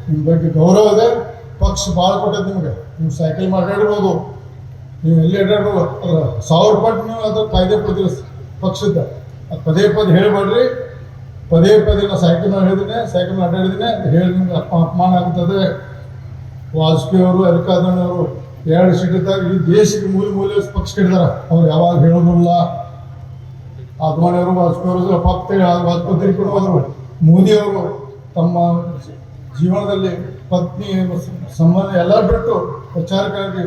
ನಿಮ್ಮ ಬಗ್ಗೆ ಗೌರವ ಇದೆ. ಪಕ್ಷ ಭಾಳ ಕೊಟ್ಟದ್ದು ನಿಮಗೆ. ನೀವು ಸೈಕಲ್ ಮಾಡಿರ್ಬೋದು, ನೀವು ಎಲ್ಲಿ ಅಡ್ಡಾಡ್ಬೋದು, ಅದ್ರ 1000 ಪಟ್ಟು ನೀವು ಅದ್ರ ಕಾಯ್ದೆ ಪದ ಪಕ್ಷದ ಅದು ಪದೇ ಪದೇ ಹೇಳಬೇಡ್ರಿ. ಪದೇ ಪದೇ ನಾನು ಸೈಕಲ್ ಹೇಳಿದ್ದೀನಿ, ಸೈಕಲ್ ಅಡ್ಡಾಡಿದ್ದೀನಿ ಹೇಳಿ ನಿಮ್ಗೆ ಅಪಮಾನ ಆಗ್ತದೆ. ವಾಜಪೇಯಿ ಅವರು, ಅಲ್ಲಿಕಾದನ್ ಅವರು 2 ಸೀಟ್ ಇದ್ದಾಗ ಈ ದೇಶಕ್ಕೆ ಮೂಲೆ ಪಕ್ಷ ಹಿಡಿದಾರ. ಅವ್ರು ಯಾವಾಗ ಹೇಳೋದಿಲ್ಲ. ಅದ್ವಾನಿ ಅವರು, ವಾಜಪೇಯಿ ಅವರು ವಾಜಪೇಯಿ ಕೊಡುವರು. ಮೋದಿ ಅವರು ತಮ್ಮ ಜೀವನದಲ್ಲಿ ಪತ್ನಿ ಸಂಬಂಧ ಎಲ್ಲ ಬಿಟ್ಟು ಪ್ರಚಾರಕ್ಕಾಗಿ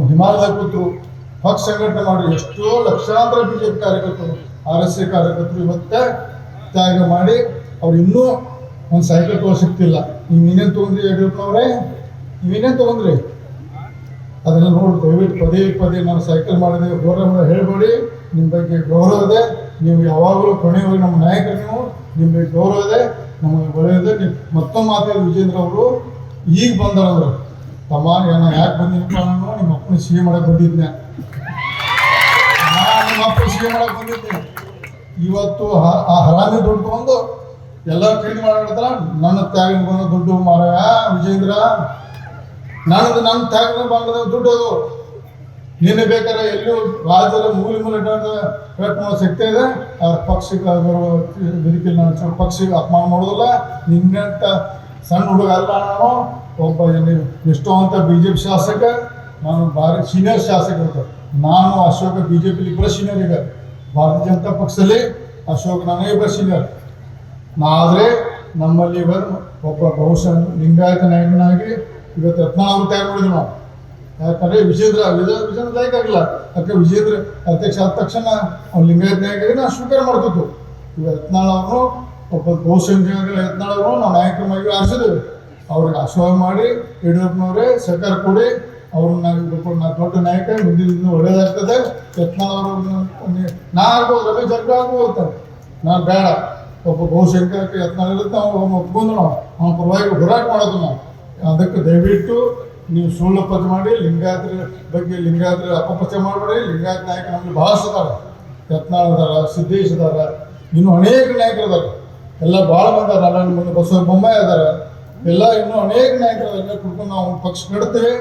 ಹಿಮಾಲಯದ ಕೂತರು, ಪಕ್ಷ ಸಂಘಟನೆ ಮಾಡಿ ಎಷ್ಟೋ ಲಕ್ಷಾಂತರ BJP ಕಾರ್ಯಕರ್ತರು, RSS ಕಾರ್ಯಕರ್ತರು ಇವತ್ತೇ ತ್ಯಾಗ ಮಾಡಿ ಅವ್ರು ಇನ್ನೂ ಒಂದು ಸೈಕಲ್ ತೊಗೊಳ್ಳೋ ಸಿಗ್ತಿಲ್ಲ. ನೀವೇನೇನು ತೊಗೊಂಡ್ರಿ ಯಡಿಯೂರಪ್ಪನವ್ರೆ, ನೀವೇನೇನು ತೊಗೊಂಡ್ರಿ ಅದನ್ನು ನೋಡಿ ದಯವಿಟ್ಟು ಪದೇ ಪದೇ ನಾನು ಸೈಕಲ್ ಮಾಡಿದೆ ಗೌರವ ಹೇಳಬೇಡಿ. ನಿಮ್ಮ ಬಗ್ಗೆ ಗೌರವ ಇದೆ. ನೀವು ಯಾವಾಗಲೂ ಕೊನೆಯವರೆಗೆ ನಮ್ಮ ನಾಯಕರು, ನೀವು ನಿಮ್ಮ ಬಗ್ಗೆ ಗೌರವ ಇದೆ, ನಮಗೆ ಒಳ್ಳೆಯದೆ. ನೀವು ಮತ್ತೊಂದು ಮಾತಾಡಿ ವಿಜೇಂದ್ರ ಅವರು ಈಗ ಬಂದವರು ತಮ್ಮ ನಾನು ಯಾಕೆ ಬಂದಿನಪ್ಪ, ನಾನು ನಿಮ್ಮ ಅಪ್ಪನ ಸಿಹಿ ಮಾಡಕ್ಕೆ ಬಂದಿದ್ದೆ. ನಾನು ನಿಮ್ಮ ಅಪ್ಪನ ಸಿಹಿ ಮಾಡಕ್ಕೆ ಬಂದಿದ್ದೆ. ಇವತ್ತು ಆ ಹರಾಮಿ ದುಡ್ಡು ತಗೊಂಡು ಎಲ್ಲ ಖರೀದಿ ಮಾಡಿಡ್ತಾರ. ನನ್ನ ತ್ಯಾಗ ಬಂದ ದುಡ್ಡು ಮಾರಾಯ ವಿಜೇಂದ್ರ, ನನ್ನ ತ್ಯಾಗ ಬಂದ ದುಡ್ಡು ಅದು. ನಿನ್ನೆ ಬೇಕಾದ್ರೆ ಎಲ್ಲೂ ರಾಜ್ಯದ ಮೂಲೆ ಕಟ್ ಮಾಡೋ ಶಕ್ತಿ ಇದೆ. ಪಕ್ಷಕ್ಕೆ ವೇದಿಕೆ ಪಕ್ಷಕ್ಕೆ ಅಪಮಾನ ಮಾಡೋದಿಲ್ಲ. ನಿನ್ನಂತ ಸಣ್ಣ ಹುಡುಗ ಅಲ್ಲ ನಾನು, ಒಬ್ಬ ಎಷ್ಟೋ ಅಂತ BJP ಶಾಸಕ, ನಾನು ಭಾರಿ ಸೀನಿಯರ್ ಶಾಸಕ ಇರ್ತಾರೆ. ನಾನು ಅಶೋಕ BJP ಇಬ್ಬರು ಸೀನಿಯರ್ ಈಗ, ಭಾರತೀಯ ಜನತಾ ಪಕ್ಷದಲ್ಲಿ ಅಶೋಕ್ ನಾನೇ ಇಬ್ಬರು ಸೀನಿಯರ್. ಆದರೆ ನಮ್ಮಲ್ಲಿ ಒಬ್ಬ ಬಹುಶಃ ಲಿಂಗಾಯತ ನಾಯಕನಾಗಿ ಇವತ್ತು ಯತ್ನಾಳ್ ತಯಾರು ಮಾಡಿದ್ವಿ ನಾವು. ಯಾಕಂದರೆ ವಿಜೇಂದ್ರ ಲೈಕ್ ಆಗಿಲ್ಲ. ಯಾಕೆ ವಿಜೇಂದ್ರ ಅಧ್ಯಕ್ಷ ಆದ ತಕ್ಷಣ ಅವ್ನು ಲಿಂಗಾಯತ ನಾಯಕರಿಗೆ ನಾವು ಸ್ವೀಕಾರ ಮಾಡ್ತಿತ್ತು. ಈಗ ಯತ್ನಾಳ್ ಅವರು ಒಬ್ಬ ಬಹುಸಂಖ್ಯಾತ ಯತ್ನಾಳ್ ಅವರು ನಾವು ನಾಯಕರಾಗಿ ಆರಿಸಿದ್ದೇವೆ. ಅವ್ರಿಗೆ ಆಶೀರ್ವಾದ ಮಾಡಿ ಯಡಿಯೂರಪ್ಪನವರೇ ಸರ್ಕಾರ ಕೊಡಿ, ಅವ್ರನ್ನ ದೊಡ್ಡ ನಾಯಕ, ಮುಂದಿನ ಒಳ್ಳೇದಾಗ್ತದೆ. ಯತ್ನಾಳ್ ಅವರು ನಾ ಆಗ್ಬೋದು, ರಮೇಶ್ ಜಾರಕಿಹೊಳಿ ಆಗ್ಬೋದು, ನಾನು ಬೇಡ. ಒಬ್ಬ ಬಹುಸಂಖ್ಯಾತ ಯತ್ನಾಳ್ ಇರುತ್ತೆ, ಅವ್ನು ಒಪ್ಕೊಂಡು ಅವ್ನ ಪರವಾಗಿ ಹೋರಾಟ ಮಾಡೋದು ನಾವು. ಅದಕ್ಕೆ ದಯವಿಟ್ಟು ನೀವು ಸುಳ್ಳು ಪದ ಮಾಡಿ ಲಿಂಗಾಯತರ ಬಗ್ಗೆ ಅಪಪ್ರಚಾರ ಮಾಡಬೇಡಿ. ಲಿಂಗಾಯತ ನಾಯಕ ನಮಗೆ ಭಾಳಷ್ಟು ಅದಾರ. ಯತ್ನಾಳ್ ಅದಾರ, ಸಿದ್ದೇಶ್ ಅದಾರ, ಇನ್ನೂ ಅನೇಕ ನಾಯಕರು ಅದಾರ. ಎಲ್ಲ ಭಾಳ ಮಂದಿ ಅದಾರ. ನನ್ನ ಮುಂದೆ ಬಸವ ಬೊಮ್ಮಾಯಿ ಅದಾರ. ಎಲ್ಲ ಇನ್ನೂ ಅನೇಕ ನಾಯಕರು ಎಲ್ಲ ಕುಡ್ಕೊಂಡು ನಾವು ಪಕ್ಷ ಕಟ್ತೇವೆ.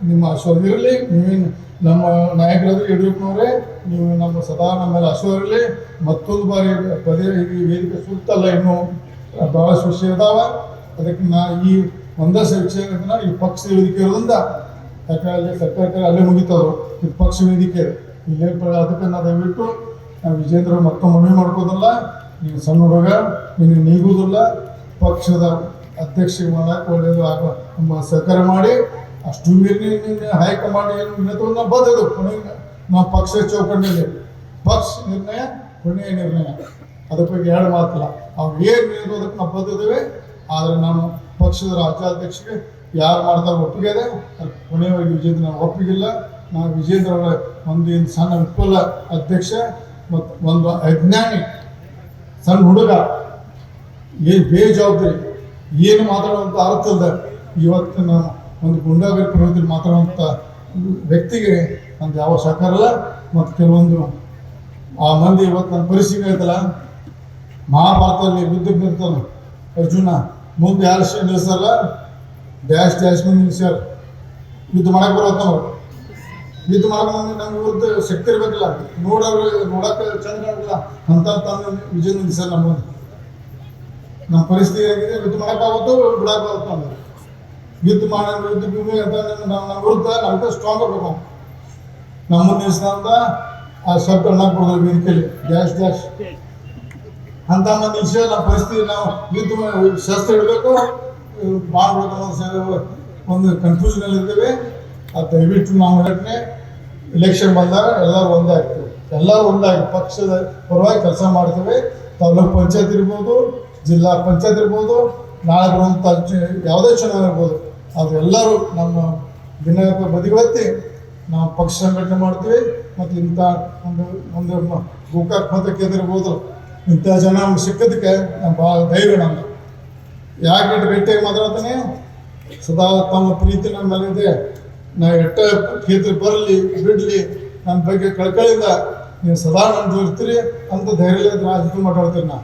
ನಿಮ್ಮ ಆಶೀರ್ವಾದ ಇರಲಿ. ನೀವೇನು ನಮ್ಮ ನಾಯಕರಾದ್ರೆ ಯಡಿಯೂರಪ್ಪನವರೇ, ನೀವು ನಮ್ಮ ಸದಾ ನಮ್ಮ ಮೇಲೆ ಆಶೀರ್ವಾದ ಇರಲಿ. ಮತ್ತೊಂದು ಬಾರಿ ಪದೇ ಈ ವೇದಿಕೆ ಸೂಕ್ತಲ್ಲ, ಇನ್ನೂ ಭಾಳಷ್ಟು ವಿಷಯ ಇದಾವ. ಅದಕ್ಕೆ ನಾ ಈ ಒಂದೇ ವಿಷಯ ಈ ಪಕ್ಷ ವೇದಿಕೆ ಇರೋದ್ರಿಂದ, ಯಾಕಂದ್ರೆ ಅಲ್ಲಿ ಸರ್ಕಾರಕ್ಕೆ ಅಲ್ಲೇ ಮುಗಿತದ್ರು, ಈ ಪಕ್ಷ ವೇದಿಕೆ ಇಲ್ಲೇ. ಅದಕ್ಕೆ ನಾವು ದಯವಿಟ್ಟು ನಾವು ವಿಜೇಂದ್ರ ಮತ್ತೊಮ್ಮೆ ಮನವಿ ಮಾಡ್ಕೋದಿಲ್ಲ. ನೀನು ಸಣ್ಣ ಹುಡುಗ, ನೀನು ನೀಗುವುದಿಲ್ಲ. ಪಕ್ಷದ ಅಧ್ಯಕ್ಷ ಮಾಡಕ್ಕೆ ಒಳ್ಳೆಯದು ನಮ್ಮ ಸಹಕಾರ ಮಾಡಿ. ಅಷ್ಟು ಮೀರಿ ಹೈಕಮಾಂಡ್ ಏನು ತಗೊಂಡು ನಾವು ಬದಲು ಕೊನೆಗೆ ನಾವು ಪಕ್ಷ ಚೌಕಟ್ಟಿನಲ್ಲಿ ಪಕ್ಷ ನಿರ್ಣಯ ಕೊನೆಯ ನಿರ್ಣಯ. ಅದ್ರ ಬಗ್ಗೆ 2 ಮಾತಿಲ್ಲ. ಅವ್ರು ಏನು ನಿರ್ಣೋದಕ್ಕೆ ನಾವು ಬದ್ದಿದ್ದೇವೆ. ಆದರೆ ನಾನು ಪಕ್ಷದ ರಾಜ್ಯಾಧ್ಯಕ್ಷರಿಗೆ ಯಾರು ಮಾಡ್ತಾರೆ ಒಪ್ಪಿಗೆ ಇದೆ. ಅದು ಕೊನೆಯವರೆಗೆ ವಿಜೇಂದ್ರ ನಾನು ಒಪ್ಪಿಗಿಲ್ಲ. ನಾನು ವಿಜೇಂದ್ರ ಅವರ ಒಂದು ಸಣ್ಣ ವಿಫಲ ಅಧ್ಯಕ್ಷ ಮತ್ತು ಒಂದು ಅಜ್ಞಾನಿ ಸಣ್ಣ ಹುಡುಗ, ಏನು ಬೇಜವಾಬ್ದಾರಿ, ಏನು ಮಾತಾಡುವಂಥ ಅರ್ಥದ ಇವತ್ತು ನಾನು ಒಂದು ಗುಂಡಾಗರಿ ಪ್ರವೃತ್ತಿಯಲ್ಲಿ ಮಾತಾಡುವಂಥ ವ್ಯಕ್ತಿಗೆ ನಂದು ಯಾವ ಸಹಕಾರ ಇಲ್ಲ. ಮತ್ತು ಕೆಲವೊಂದು ಆ ಮಂದಿ ಇವತ್ತು ನನ್ನ ಪರಿಸ್ಥಿತಿ ಐತಲ್ಲ, ಮಹಾಭಾರತದಲ್ಲಿ ಯುದ್ಧಕ್ಕೆ ನಿಲ್ತಾನೆ ಅರ್ಜುನ, ಮುಂದೆ ಯಾರು ನಿಲ್ಲಿಸಲ್ಲ, ಡ್ಯಾಶ್ ಮುಂದೆ ನಿಲ್ಲಿಸ್ಯಾರ. ಯುದ್ಧ ಮಾಡಕ್ಕೆ ಬರೋತ್ತವ್ರು. ಯುದ್ಧ ಮಾಡಕ್ಕೆ ಮುಂದೆ ನಮ್ಗೆ ವಿರುದ್ಧ ಶಕ್ತಿ ಇರಬೇಕಲ್ಲ, ನೋಡಕ್ಕೆ ಚಂದ ಆಗಿಲ್ಲ ಅಂತ ತಂದು ವಿಜಯ ನಿಲ್ಲಿಸ್ಯಾರ. ನಮ್ಮ ಪರಿಸ್ಥಿತಿ ಆಗಿದೆ. ಯುದ್ಧ ಮಾಡೋಕ್ಕಾಗುತ್ತೋ ಬಿಡೋಕ್ಕಾಗುತ್ತೋ ಅಂದ್ರೆ ಯುದ್ಧ ಭೂಮಿ ಅಂತ ನಮ್ಮ ವಿರುದ್ಧ ನಮ್ಗೆ ಸ್ಟ್ರಾಂಗ್ ಆಗಬೇಕು. ನಮ್ಮ ಮುಂದೆ ನಿಲ್ಲಿಸಿದಂತ ಆ ಶಬ್ದ ಅನ್ನಕ್ಕೆ ಕೊಡೋದು ವೇದಿಕೆಯಲ್ಲಿ ಡ್ಯಾಶ್ ಅಂತ ಮಂದಿ ನಿಲ್ಸಿ ನಮ್ಮ ಪರಿಸ್ಥಿತಿ ನಾವು ಯುದ್ಧ ಶಸ್ತ್ರ ಇಡಬೇಕು ಮಾಡಬೇಕು ಅನ್ನೋ ಒಂದು ಕನ್ಫ್ಯೂಷನಲ್ಲಿ ಇರ್ತೇವೆ. ಅದು ದಯವಿಟ್ಟು ನಾವು ಹೇಳ್ತೀನಿ, ಎಲೆಕ್ಷನ್ ಬಂದಾಗ ಎಲ್ಲರೂ ಒಂದೇ ಆಗ್ತೇವೆ. ಎಲ್ಲರೂ ಒಂದಾಗಿ ಪಕ್ಷದ ಪರವಾಗಿ ಕೆಲಸ ಮಾಡ್ತೇವೆ. ತಾಲೂಕು ಪಂಚಾಯತ್ ಇರ್ಬೋದು, ಜಿಲ್ಲಾ ಪಂಚಾಯತ್ ಇರ್ಬೋದು, ನಾಳೆ ಬರುವಂಥ ಯಾವುದೇ ಚುನಾವಣೆ ಇರ್ಬೋದು, ಅದು ಎಲ್ಲರೂ ನಮ್ಮ ದಿನಕ್ಕೆ ಬದಿಗೊತ್ತಿ ನಾವು ಪಕ್ಷ ಸಂಘಟನೆ ಮಾಡ್ತೀವಿ. ಮತ್ತು ಇಂಥ ಒಂದು ಗೋಕಾಕ್ ಮತಕ್ಕೆ ಇರ್ಬೋದು, ಇಂಥ ಜನ ನಮ್ಗೆ ಸಿಕ್ಕೋದಕ್ಕೆ ನಮ್ಮ ಭಾಳ ಧೈರ್ಯ. ನಮ್ಮದು ಯಾಕೆ ಗಟ್ಟಿಯಾಗಿ ಮಾತಾಡ್ತಾನೆ, ಸದಾ ತಮ್ಮ ಪ್ರೀತಿ ನಮ್ಮ ಮೇಲೆ ಇದೆ. ನಾವು ಎಟ್ಟ ಕ್ಷೇತ್ರ ಬರಲಿ ಬಿಡಲಿ, ನನ್ನ ಬಗ್ಗೆ ಕಳ್ಕಳಿಂದ ನೀವು ಸದಾ ನಮ್ದು ಇರ್ತೀರಿ ಅಂತ ಧೈರ್ಯ ರಾಜಕೀಯ ಮಾತಾಡ್ತೀರಿ. ನಾ